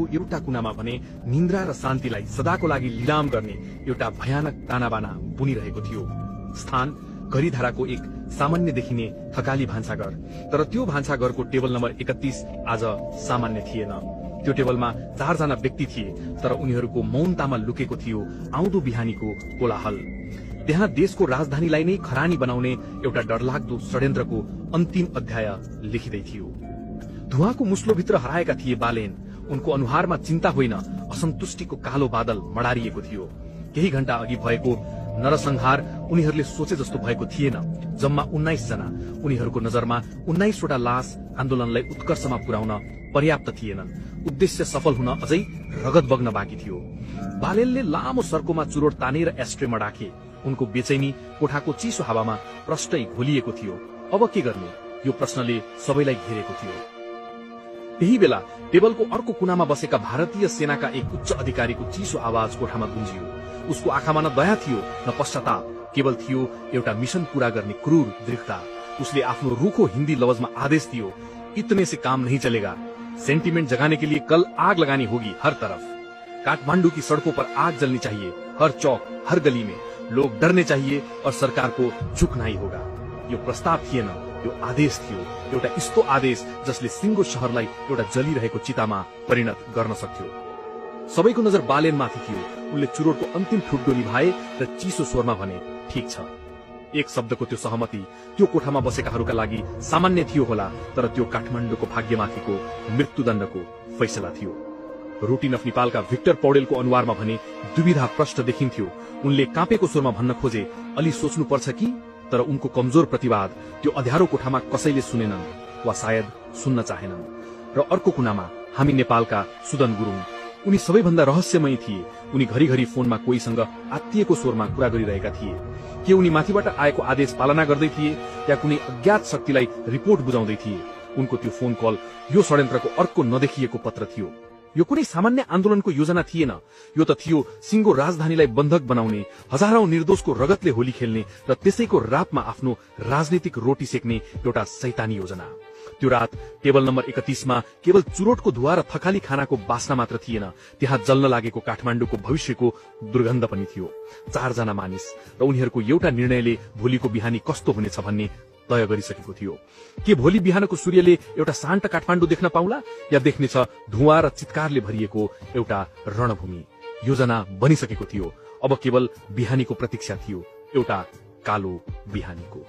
टेबलको एउटा कुनामा भने निन्द्रा र शान्तिलाई सदाको लागि लिलाम गर्ने एउटा भयानक तानाबाना बुनिरहेको थियो। स्थान घरिधाराको एक सामान्य देखिने थकाली भान्साघर, तर त्यो भान्साघरको टेबल नम्बर 31 आज सामान्य थिएन। त्यो टेबलमा 4 जना व्यक्ति थिए, तर उनीहरूको मौनतामा लुकेको थियो आउँदो बिहानीको कोलाहल। त्यहाँ देशको राजधानीलाई नै खरानी बनाउने एउटा डरलाग्दो षड्यन्त्रको अन्तिम अध्याय लेखिँदै थियो। धुवाको मुस्लोभित्र हराएका थिए बालेन। उनको अनुहारमा चिन्ता होइन, असन्तुष्टिको कालो बादल मडारिएको थियो। केही घण्टा अघि भएको नरसंहार उनीहरूले सोचे जस्तो भएको थिएन। जम्मा 19 जना। उनीहरूको नजरमा 19 वटा लास आन्दोलनलाई उत्कर्षमा पुर्याउन पर्याप्त थिएनन्। उद्देश्य सफल हुन अझै रगत बग्न बाँकी थियो। बालेनले लामो सर्कोमा चुरोट तानेर एस्ट्रेमा राखे। उनको बेचैनी कोठाको चिसो हावामा प्रष्टै घोलिएको थियो। अब के गर्ने, यो प्रश्नले सबैलाई घेरेको थियो। त्यही बेला टेबलको अर्को कुनामा बसेका भारतीय सेनाका एक उच्च अधिकारीको चिसो आवाज कोठामा गुन्जियो। उसको आँखामा न दया थियो न पश्चाताप, केवल थियो एउटा मिशन पूरा गर्ने क्रूर दृढ़ता। उसले आफ्नो रूखो हिन्दी लवजमा आदेश दियो, इतने से काम नहीं चलेगा। सेंटिमेंट जगाने के लिए कल आग लगानी होगी हर तरफ। काठमांडू की सड़कों पर आग जलनी चाहिए, हर चौक हर गली में। लोग डरने चाहिए और सरकार को झुकना ही होगा। यो प्रस्ताव थिएन, यो आदेश थियो। एउटा यस्तो आदेश जसले सिंगो शहरलाई एउटा जलिरहेको चितामा परिणत गर्न सक्थ्यो। सबैको नजर बालेनमाथि थियो। उनले चुरोटको अन्तिम ठुड्डो निभाए र चिसो स्वरमा भने, ठीक छ। एक शब्दको त्यो सहमति त्यो कोठामा बसेकाहरूका लागि सामान्य थियो होला, तर त्यो काठमाडौँको भाग्यमाथिको मृत्युदण्डको फैसला थियो। रुटिन अफ नेपालका भिक्टर पौडेलको अनुहारमा भने दुविधा प्रष्ट देखिन्थ्यो। उनले काँपेको स्वरमा भन्न खोजे, अलि सोच्नुपर्छ कि? तर उनको कमजोर प्रतिवाद त्यो अध्यारो कोठामा कसैले सुनेनन् वा सायद सुन्न चाहेनन्। र अर्को कुनामा हामी नेपालका सुदन गुरुङ। उनी सबैभन्दा रहस्यमय थिए। उनी घरिघरि फोनमा कोहीसँग आत्तिएको स्वरमा कुरा गरिरहेका थिए। के उनी माथिबाट आएको आदेश पालना गर्दै थिए या कुनै अज्ञात शक्तिलाई रिपोर्ट बुझाउँदै थिए? उनको त्यो फोन कल यो षड्यन्त्रको अर्को नदेखिएको पत्र थियो। यो कुनै सामान्य आन्दोलनको योजना थिएन। यो त थियो सिंगो राजधानीलाई बन्धक बनाउने, हजारौं निर्दोषको रगतले होली खेल्ने र त्यसैको रातमा आफ्नो राजनीतिक रोटी सेक्ने एउटा शैतानी योजना। त्यो रात टेबल नम्बर 31 मा केवल चुरोटको धुवा र थकाली खानाको बास्ना मात्र थिएन, त्यहाँ जल्न लागेको काठमाडौँको भविष्यको दुर्गन्ध पनि थियो। 4 जना मानिस र उनीहरूको एउटा निर्णयले भोलिको बिहानी कस्तो हुनेछ भन्ने तय गरिसकेको थियो। के भोलि बिहानको सूर्यले एउटा शान्त काठमाडौँ देख्न पाउला या देख्नेछ धुवा र चित्कारले भरिएको एउटा रणभूमि? योजना बनिसकेको थियो। अब केवल बिहानीको प्रतीक्षा थियो, एउटा कालो बिहानीको।